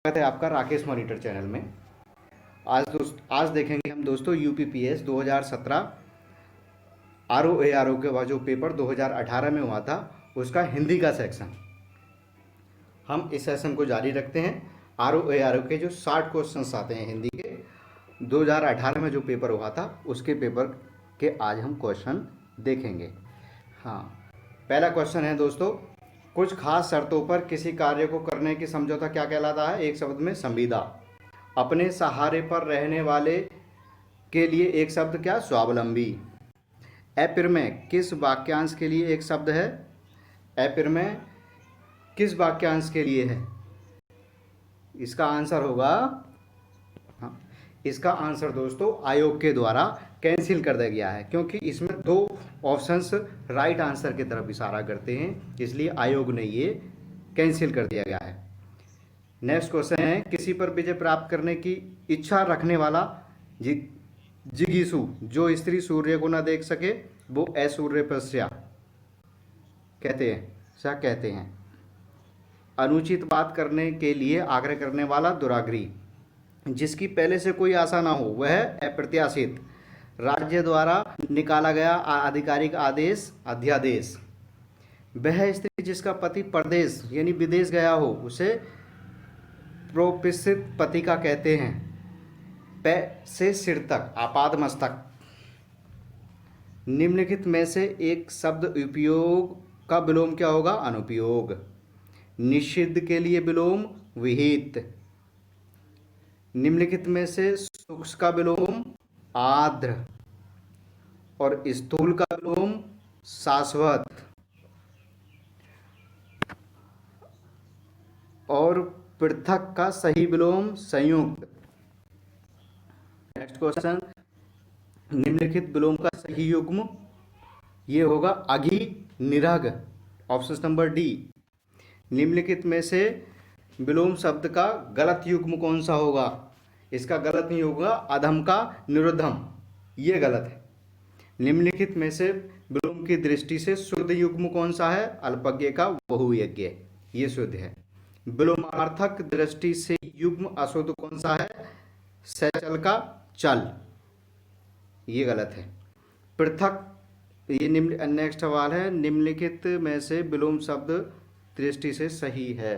स्वागत है आपका राकेश मॉनिटर चैनल में। आज देखेंगे हम दोस्तों यूपीपीएस 2017 आरओ के बाद जो पेपर 2018 में हुआ था उसका हिंदी का सेक्शन हम इस सेशन को जारी रखते हैं। आरओ के जो 60 क्वेश्चंस आते हैं हिंदी के 2018 में जो पेपर हुआ था उसके पेपर के आज हम क्वेश्चन देखेंगे। हाँ, पहला क्वेश्चन है दोस्तों, कुछ खास शर्तों पर किसी कार्य को करने की समझौता क्या कहलाता है? एक शब्द में संविदा। अपने सहारे पर रहने वाले के लिए एक शब्द क्या? स्वावलंबी। अप्रमेय किस वाक्यांश के लिए एक शब्द है? अप्रमेय किस वाक्यांश के लिए है? इसका आंसर होगा, हाँ, इसका आंसर दोस्तों आयोग के द्वारा कैंसिल कर दिया गया है, क्योंकि इसमें दो ऑप्शंस राइट आंसर की तरफ इशारा करते हैं, इसलिए आयोग ने ये कैंसिल कर दिया गया है। नेक्स्ट क्वेश्चन है, किसी पर विजय प्राप्त करने की इच्छा रखने वाला जिगीसु जो स्त्री सूर्य को न देख सके वो असूर्यपस्या कहते हैं। अनुचित बात करने के लिए आग्रह करने वाला दुराग्रही। जिसकी पहले से कोई आशा ना हो वह अप्रत्याशित। राज्य द्वारा निकाला गया आधिकारिक आदेश अध्यादेश। वह स्त्री जिसका पति परदेश यानी विदेश गया हो उसे प्रोपिसित पतिका कहते हैं। पै से सिर तक आपाद मस्तक। निम्नलिखित में से एक शब्द उपयोग का विलोम क्या होगा? अनुपयोग। निषिद्ध के लिए विलोम विहित। निम्नलिखित में से सूक्ष्म का विलोम आर्द्र और स्थूल का विलोम शाश्वत और पृथक का सही विलोम संयुक्त। नेक्स्ट क्वेश्चन, निम्नलिखित विलोम का सही युग्म ये होगा अघि निरघ, ऑप्शन नंबर डी। निम्नलिखित में से विलोम शब्द का गलत युग्म कौन सा होगा? इसका गलत नहीं होगा अधम का निरुद्धम, ये गलत है। निम्नलिखित में से विलोम की दृष्टि से शुद्ध युग्म कौन सा है? अल्पज्ञ का बहुयज्ञ, ये शुद्ध है। विलोमार्थक दृष्टि से युग्म अशुद्ध कौन सा है? सचल का चल, ये गलत है। पृथक, ये नेक्स्ट सवाल है, निम्नलिखित में से विलोम शब्द दृष्टि से सही है।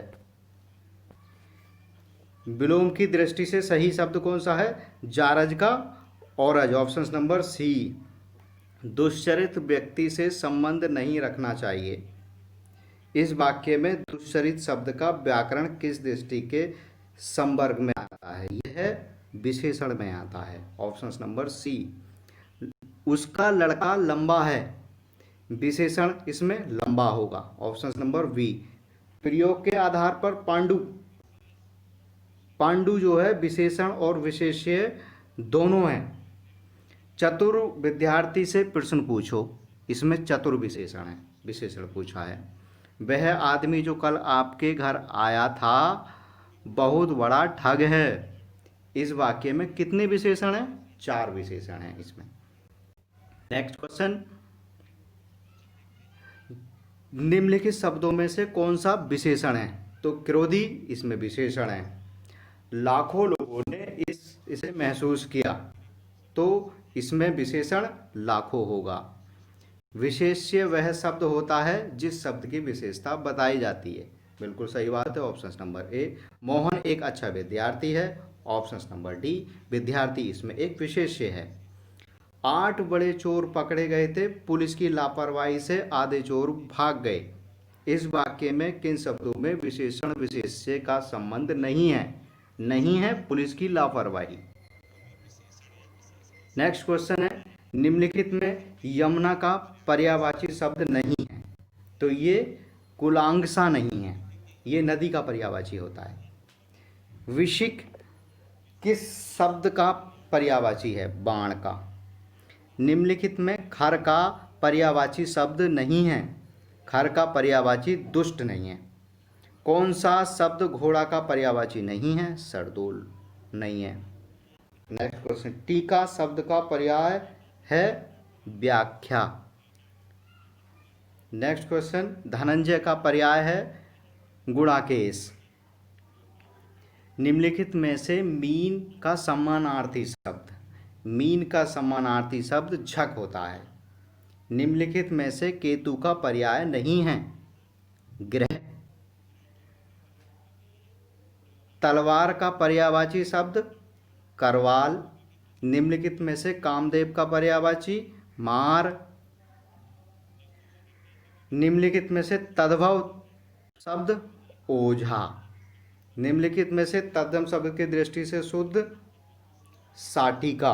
विलोम की दृष्टि से सही शब्द कौन सा है? जारज का औरज, ऑप्शन नंबर सी। दुश्चरित व्यक्ति से संबंध नहीं रखना चाहिए। इस वाक्य में दुश्चरित शब्द का व्याकरण किस दृष्टि के संवर्ग में आता है? यह विशेषण में आता है, ऑप्शन नंबर सी। उसका लड़का लंबा है, विशेषण इसमें लंबा होगा, ऑप्शन नंबर बी। प्रयोग के आधार पर पांडु जो है विशेषण और विशेष्य दोनों हैं। चतुर विद्यार्थी से प्रश्न पूछो, इसमें चतुर विशेषण है, विशेषण पूछा है। वह आदमी जो कल आपके घर आया था बहुत बड़ा ठग है। इस वाक्य में कितने विशेषण हैं? 4 विशेषण हैं इसमें। नेक्स्ट क्वेश्चन, निम्नलिखित शब्दों में से कौन सा विशेषण है? तो क्रोधी इसमें विशेषण है। लाखों लोगों ने इसे महसूस किया, तो इसमें विशेषण लाखों होगा। विशेष्य वह शब्द होता है जिस शब्द की विशेषता बताई जाती है, बिल्कुल सही बात है, ऑप्शन नंबर ए। मोहन एक अच्छा विद्यार्थी है, ऑप्शन नंबर डी। विद्यार्थी इसमें एक विशेष्य है। 8 बड़े चोर पकड़े गए थे, पुलिस की लापरवाही से आधे चोर भाग गए। इस वाक्य में किन शब्दों में विशेषण विशेष्य का संबंध नहीं है? नहीं है पुलिस की लापरवाही। नेक्स्ट क्वेश्चन है, निम्नलिखित में यमुना का पर्यायवाची शब्द नहीं है, तो ये कुलांगसा नहीं है, ये नदी का पर्यायवाची होता है। विशिक किस शब्द का पर्यायवाची है? बाण का। निम्नलिखित में खर का पर्यायवाची शब्द नहीं है, खर का पर्यायवाची दुष्ट नहीं है। कौन सा शब्द घोड़ा का पर्यायवाची नहीं है? सरदोल नहीं है। नेक्स्ट क्वेश्चन, टीका शब्द का पर्याय है व्याख्या। नेक्स्ट क्वेश्चन, धनंजय का पर्याय है गुणाकेश। निम्नलिखित में से मीन का समानार्थी शब्द, मीन का समानार्थी शब्द झक होता है। निम्नलिखित में से केतु का पर्याय नहीं है। ग्रह। तलवार का पर्यायवाची शब्द करवाल। निम्नलिखित में से कामदेव का पर्यायवाची मार। निम्नलिखित में से तद्भव शब्द ओझा। निम्नलिखित में से तद्भव शब्द की दृष्टि से शुद्ध साटिका।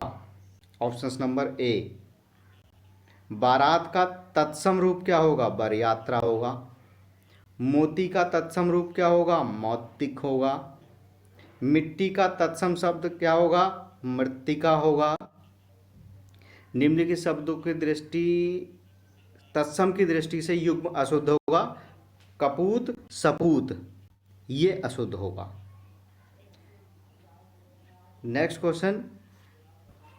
Option number A. बारात का तत्सम रूप क्या होगा? बरयात्रा होगा। मोती का तत्सम रूप क्या होगा? मौक्तिक होगा। मिट्टी का तत्सम शब्द क्या होगा? मृत्तिका होगा। निम्नलिखित शब्दों की दृष्टि तत्सम की दृष्टि से युग्म अशुद्ध होगा। कपूत, सपूत, ये अशुद्ध होगा। नेक्स्ट क्वेश्चन,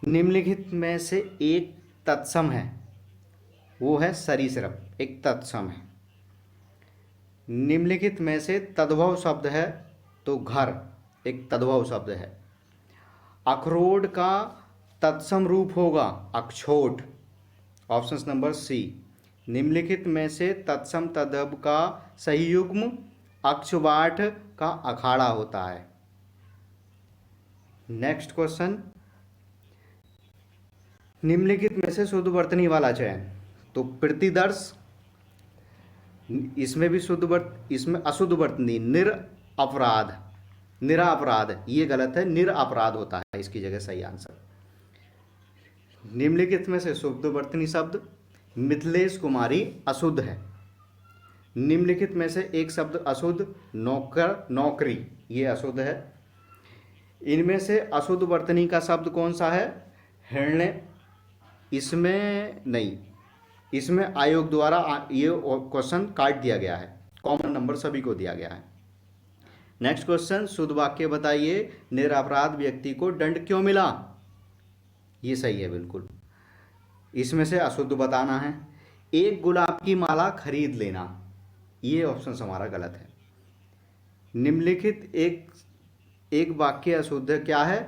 निम्नलिखित में से एक तत्सम है, वो है सरीसृप, एक तत्सम है। निम्नलिखित में से तद्भव शब्द है तो घर, एक तद्भव शब्द है। अखरोट का तत्सम रूप होगा अक्षोट। Option number C. निम्नलिखित में से तत्सम तद्भव का सही युग्म अक्षवाट का अखाड़ा होता है। नेक्स्ट क्वेश्चन, निम्नलिखित में से शुद्ध वर्तनी वाला चयन, तो प्रतिदर्श, इसमें भी इसमें अशुद्ध वर्तनी निरअपराध, निरापराध, ये गलत है, निरअपराध होता है इसकी जगह सही आंसर। निम्नलिखित में से शुद्ध वर्तनी शब्द मिथिलेश कुमारी अशुद्ध है। निम्नलिखित में से एक शब्द अशुद्ध नौकर, नौकरी, ये अशुद्ध है। इनमें से अशुद्ध वर्तनी का शब्द कौन सा है? हिरण्य। इसमें नहीं, इसमें आयोग द्वारा ये क्वेश्चन काट दिया गया है, कॉमन नंबर सभी को दिया गया है। नेक्स्ट क्वेश्चन, शुद्ध वाक्य बताइए, निरपराध व्यक्ति को दंड क्यों मिला? ये सही है बिल्कुल। इसमें से अशुद्ध बताना है। एक गुलाब की माला खरीद लेना, ये ऑप्शन हमारा गलत है। निम्नलिखित एक वाक्य अशुद्ध क्या है?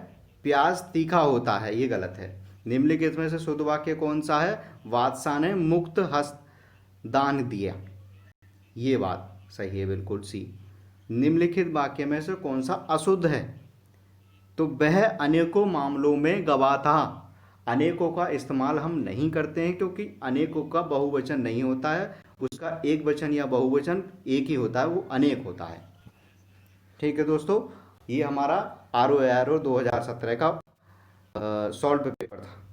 प्याज तीखा होता है, ये गलत है। निम्नलिखित में से शुद्ध वाक्य कौन सा है? बादशाह ने मुक्त हस्त दान दिया, ये बात सही है बिल्कुल सी। निम्नलिखित वाक्य में से कौन सा अशुद्ध है? तो वह अनेकों मामलों में गवाह था। अनेकों का इस्तेमाल हम नहीं करते हैं क्योंकि अनेकों का बहुवचन नहीं होता है, उसका एक वचन या बहुवचन एक ही होता है, वो अनेक होता है। ठीक है दोस्तों, ये हमारा ROARO 2017 का सॉल्व पेपर था।